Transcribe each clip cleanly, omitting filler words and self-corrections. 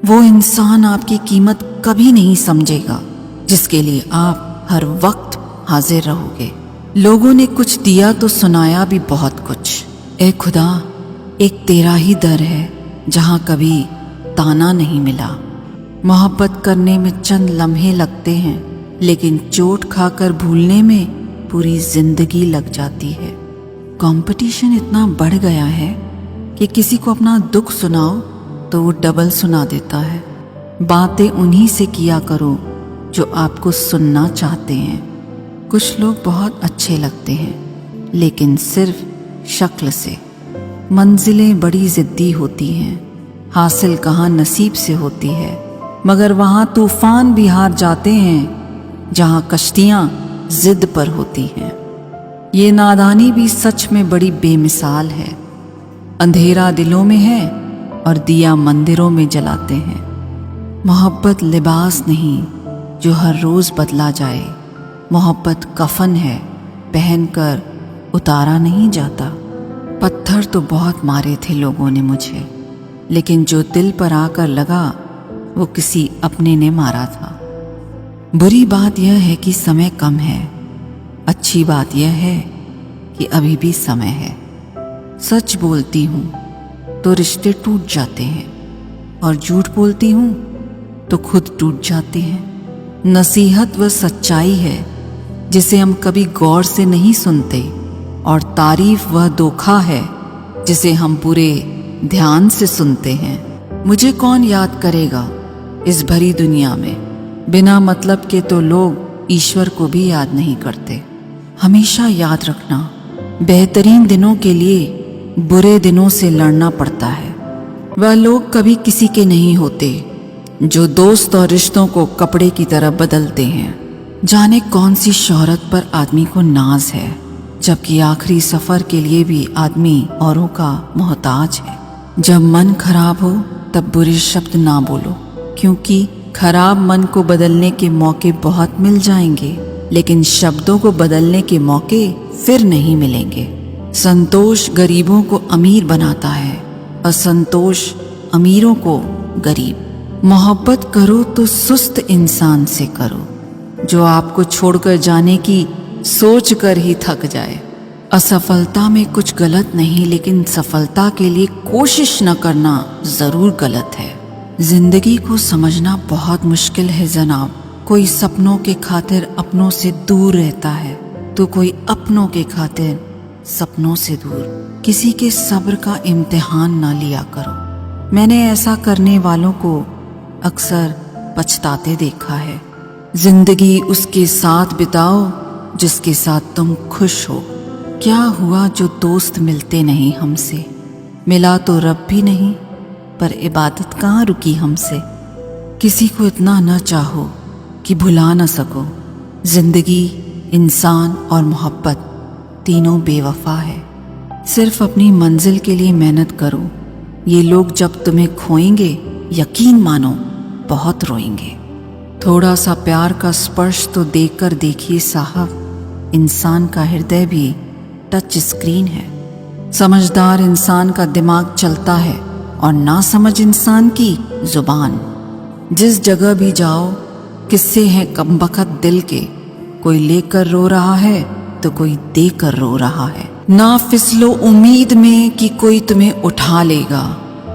वो इंसान आपकी कीमत कभी नहीं समझेगा जिसके लिए आप हर वक्त हाजिर रहोगे। लोगों ने कुछ दिया तो सुनाया भी बहुत कुछ। ए खुदा, एक तेरा ही दर है जहां कभी ताना नहीं मिला। मोहब्बत करने में चंद लम्हे लगते हैं, लेकिन चोट खाकर भूलने में पूरी जिंदगी लग जाती है। कंपटीशन इतना बढ़ गया है कि किसी को अपना दुख सुनाओ तो वो डबल सुना देता है। बातें उन्हीं से किया करो जो आपको सुनना चाहते हैं। कुछ लोग बहुत अच्छे लगते हैं, लेकिन सिर्फ शक्ल से। मंजिलें बड़ी जिद्दी होती हैं, हासिल कहाँ नसीब से होती है, मगर वहाँ तूफान भी हार जाते हैं जहाँ कश्तियाँ जिद पर होती हैं। ये नादानी भी सच में बड़ी बेमिसाल है। अंधेरा दिलों में है और दिया मंदिरों में जलाते हैं। मोहब्बत लिबास नहीं जो हर रोज़ बदला जाए। मोहब्बत कफन है, पहनकर उतारा नहीं जाता। पत्थर तो बहुत मारे थे लोगों ने मुझे, लेकिन जो दिल पर आकर लगा वो किसी अपने ने मारा था। बुरी बात यह है कि समय कम है। अच्छी बात यह है कि अभी भी समय है। सच बोलती हूँ तो रिश्ते टूट जाते हैं, और झूठ बोलती हूँ तो खुद टूट जाते हैं। नसीहत वह सच्चाई है जिसे हम कभी गौर से नहीं सुनते, और तारीफ वह धोखा है जिसे हम पूरे ध्यान से सुनते हैं। मुझे कौन याद करेगा इस भरी दुनिया में? बिना मतलब के तो लोग ईश्वर को भी याद नहीं करते। हमेशा याद रखना, बेहतरीन दिनों के लिए बुरे दिनों से लड़ना पड़ता है। वह लोग कभी किसी के नहीं होते जो दोस्त और रिश्तों को कपड़े की तरह बदलते हैं। जाने कौन सी शोहरत पर आदमी को नाज है, जबकि आखिरी सफर के लिए भी आदमी औरों का मोहताज है। जब मन खराब हो तब बुरे शब्द ना बोलो, क्योंकि खराब मन को बदलने के मौके बहुत मिल जाएंगे, लेकिन शब्दों को बदलने के मौके फिर नहीं मिलेंगे। संतोष गरीबों को अमीर बनाता है, असंतोष अमीरों को गरीब। मोहब्बत करो तो सुस्त इंसान से करो, जो आपको छोड़कर जाने की सोच कर ही थक जाए। असफलता में कुछ गलत नहीं, लेकिन सफलता के लिए कोशिश न करना जरूर गलत है। जिंदगी को समझना बहुत मुश्किल है जनाब। कोई सपनों के खातिर अपनों से दूर रहता है, तो कोई अपनों के खातिर सपनों से दूर। किसी के सब्र का इम्तिहान ना लिया करो। मैंने ऐसा करने वालों को अक्सर पछताते देखा है। जिंदगी उसके साथ बिताओ जिसके साथ तुम खुश हो। क्या हुआ जो दोस्त मिलते नहीं हमसे? मिला तो रब भी नहीं, पर इबादत कहाँ रुकी हमसे। किसी को इतना न चाहो कि भुला न सको। जिंदगी, इंसान और मोहब्बत तीनों बेवफा है। सिर्फ अपनी मंजिल के लिए मेहनत करो। ये लोग जब तुम्हें खोएंगे, यकीन मानो बहुत रोएंगे। थोड़ा सा प्यार का स्पर्श तो देकर देखिए साहब, इंसान का हृदय भी टच स्क्रीन है। समझदार इंसान का दिमाग चलता है और नासमझ इंसान की जुबान। जिस जगह भी जाओ किस्से हैं कमबख्त दिल के। कोई लेकर रो रहा है तो कोई देकर रो रहा है। ना फिसलो उम्मीद में कि कोई तुम्हें उठा लेगा।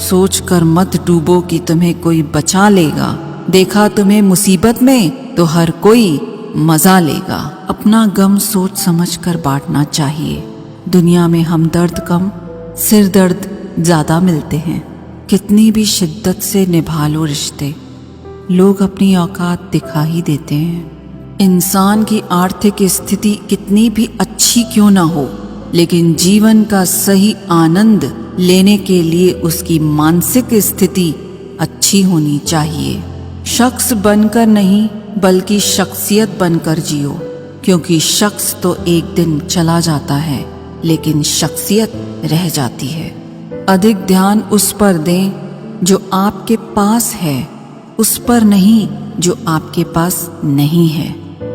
सोच कर मत डूबो कि तुम्हें कोई बचा लेगा। देखा तुम्हें मुसीबत में तो हर कोई मजा लेगा। अपना गम सोच समझ कर बांटना चाहिए। दुनिया में हमदर्द कम, सिर दर्द ज्यादा मिलते हैं। कितनी भी शिद्दत से निभा लो रिश्ते, लोग अपनी औकात दिखा ही देते हैं। इंसान की आर्थिक स्थिति कितनी भी अच्छी क्यों ना हो, लेकिन जीवन का सही आनंद लेने के लिए उसकी मानसिक स्थिति अच्छी होनी चाहिए। शख्स बनकर नहीं बल्कि शख्सियत बनकर जियो, क्योंकि शख्स तो एक दिन चला जाता है, लेकिन शख्सियत रह जाती है। अधिक ध्यान उस पर दें जो आपके पास है, उस पर नहीं जो आपके पास नहीं है।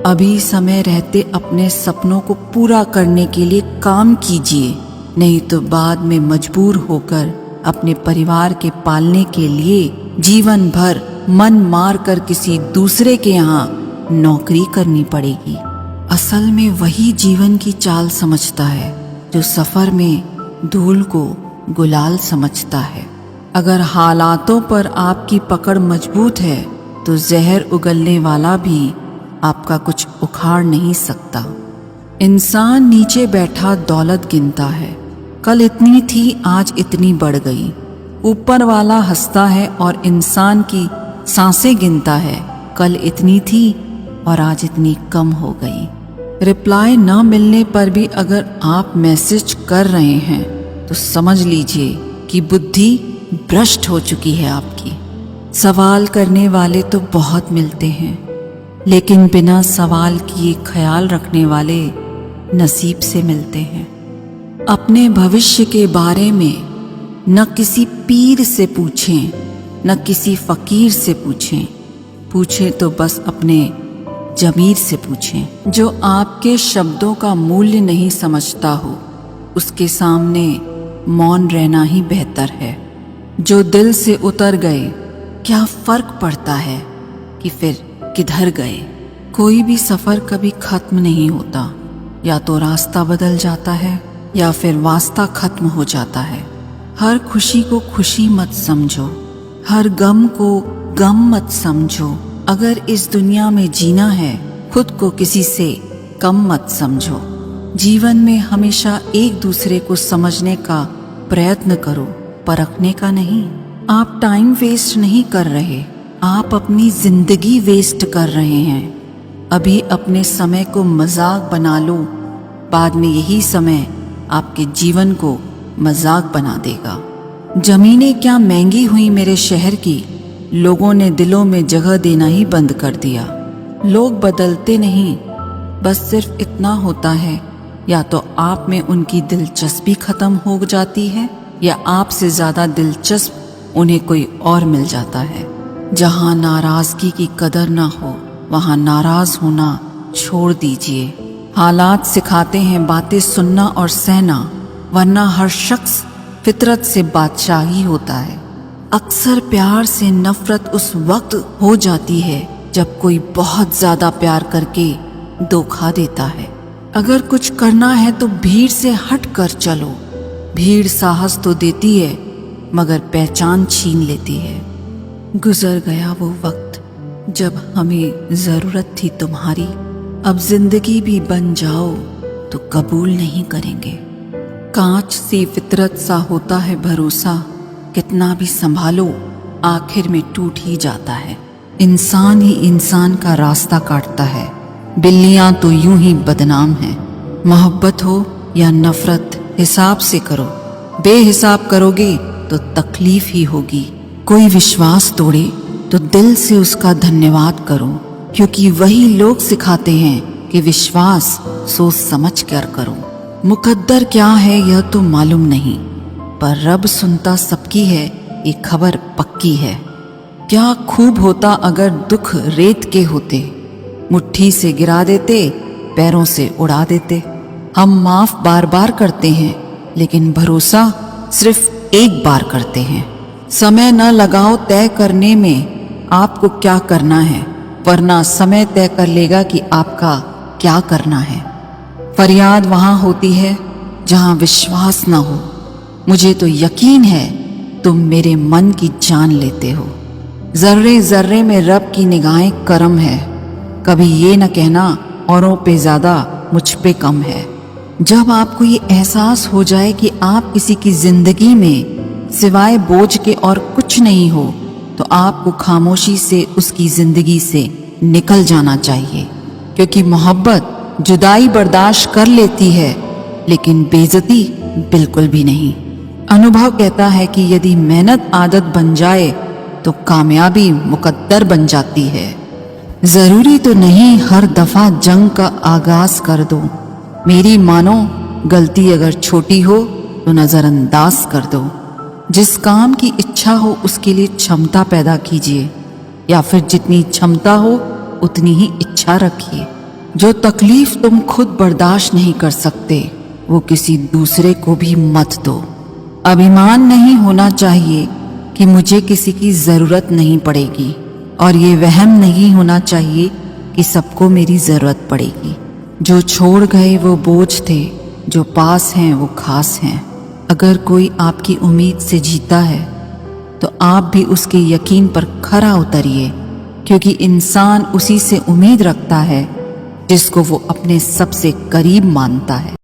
अभी समय रहते अपने सपनों को पूरा करने के लिए काम कीजिए, नहीं तो बाद में मजबूर होकर अपने परिवार के पालने के लिए जीवन भर मन मार कर किसी दूसरे के यहाँ नौकरी करनी पड़ेगी। असल में वही जीवन की चाल समझता है जो सफर में धूल को गुलाल समझता है। अगर हालातों पर आपकी पकड़ मजबूत है तो जहर उगलने वाला भी आपका कुछ उखाड़ नहीं सकता। इंसान नीचे बैठा दौलत गिनता है, कल इतनी थी आज इतनी बढ़ गई। ऊपर वाला हंसता है और इंसान की सांसें गिनता है, कल इतनी थी और आज इतनी कम हो गई। रिप्लाई न मिलने पर भी अगर आप मैसेज कर रहे हैं तो समझ लीजिए कि बुद्धि भ्रष्ट हो चुकी है आपकी। सवाल करने वाले तो बहुत मिलते हैं, लेकिन बिना सवाल किए ख्याल रखने वाले नसीब से मिलते हैं। अपने भविष्य के बारे में न किसी पीर से पूछें, न किसी फकीर से पूछें तो बस अपने जमीर से पूछें। जो आपके शब्दों का मूल्य नहीं समझता हो उसके सामने मौन रहना ही बेहतर है। जो दिल से उतर गए क्या फर्क पड़ता है कि फिर किधर गए। कोई भी सफर कभी खत्म नहीं होता, या तो रास्ता बदल जाता है या फिर वास्ता खत्म हो जाता है। हर खुशी को खुशी मत समझो, हर गम को गम मत समझो। अगर इस दुनिया में जीना है खुद को किसी से कम मत समझो। जीवन में हमेशा एक दूसरे को समझने का प्रयत्न करो, परखने का नहीं। आप टाइम वेस्ट नहीं कर रहे, आप अपनी जिंदगी वेस्ट कर रहे हैं। अभी अपने समय को मजाक बना लो, बाद में यही समय आपके जीवन को मजाक बना देगा। जमीनें क्या महंगी हुई मेरे शहर की, लोगों ने दिलों में जगह देना ही बंद कर दिया। लोग बदलते नहीं, बस सिर्फ इतना होता है या तो आप में उनकी दिलचस्पी खत्म हो जाती है या आपसे ज्यादा दिलचस्प उन्हें कोई और मिल जाता है। जहाँ नाराजगी की कदर ना हो वहाँ नाराज होना छोड़ दीजिए। हालात सिखाते हैं बातें सुनना और सहना, वरना हर शख्स फितरत से बादशाह ही होता है। अक्सर प्यार से नफरत उस वक्त हो जाती है जब कोई बहुत ज्यादा प्यार करके धोखा देता है। अगर कुछ करना है तो भीड़ से हट कर चलो। भीड़ साहस तो देती है मगर पहचान छीन लेती है। गुजर गया वो वक्त जब हमें जरूरत थी तुम्हारी, अब जिंदगी भी बन जाओ तो कबूल नहीं करेंगे। कांच सी फितरत सा होता है भरोसा, कितना भी संभालो आखिर में टूट ही जाता है। इंसान ही इंसान का रास्ता काटता है, बिल्लियां तो यूं ही बदनाम हैं। मोहब्बत हो या नफरत हिसाब से करो, बेहिसाब करोगे तो तकलीफ ही होगी। कोई विश्वास तोड़े तो दिल से उसका धन्यवाद करो, क्योंकि वही लोग सिखाते हैं कि विश्वास सोच समझ कर करो। मुकद्दर क्या है यह तो मालूम नहीं, पर रब सुनता सबकी है ये खबर पक्की है। क्या खूब होता अगर दुख रेत के होते, मुट्ठी से गिरा देते पैरों से उड़ा देते। हम माफ बार बार करते हैं लेकिन भरोसा सिर्फ एक बार करते हैं। समय न लगाओ तय करने में आपको क्या करना है, वरना समय तय कर लेगा कि आपका क्या करना है। फरियाद वहां होती है जहां विश्वास न हो। मुझे तो यकीन है तुम मेरे मन की जान लेते हो। जर्रे जर्रे में रब की निगाहें करम है, कभी ये न कहना औरों पे ज्यादा मुझ पे कम है। जब आपको ये एहसास हो जाए कि आप किसी की जिंदगी में सिवाय बोझ के और कुछ नहीं हो, तो आपको खामोशी से उसकी जिंदगी से निकल जाना चाहिए, क्योंकि मोहब्बत जुदाई बर्दाश्त कर लेती है लेकिन बेइज्जती बिल्कुल भी नहीं। अनुभव कहता है कि यदि मेहनत आदत बन जाए तो कामयाबी मुकद्दर बन जाती है। जरूरी तो नहीं हर दफा जंग का आगाज कर दो। मेरी मानो गलती अगर छोटी हो तो नजरअंदाज कर दो। जिस काम की इच्छा हो उसके लिए क्षमता पैदा कीजिए, या फिर जितनी क्षमता हो उतनी ही इच्छा रखिए। जो तकलीफ तुम खुद बर्दाश्त नहीं कर सकते वो किसी दूसरे को भी मत दो। अभिमान नहीं होना चाहिए कि मुझे किसी की ज़रूरत नहीं पड़ेगी, और ये वहम नहीं होना चाहिए कि सबको मेरी ज़रूरत पड़ेगी। जो छोड़ गए वो बोझ थे, जो पास हैं वो खास हैं। अगर कोई आपकी उम्मीद से जीता है तो आप भी उसके यकीन पर खरा उतरिए, क्योंकि इंसान उसी से उम्मीद रखता है जिसको वो अपने सबसे करीब मानता है।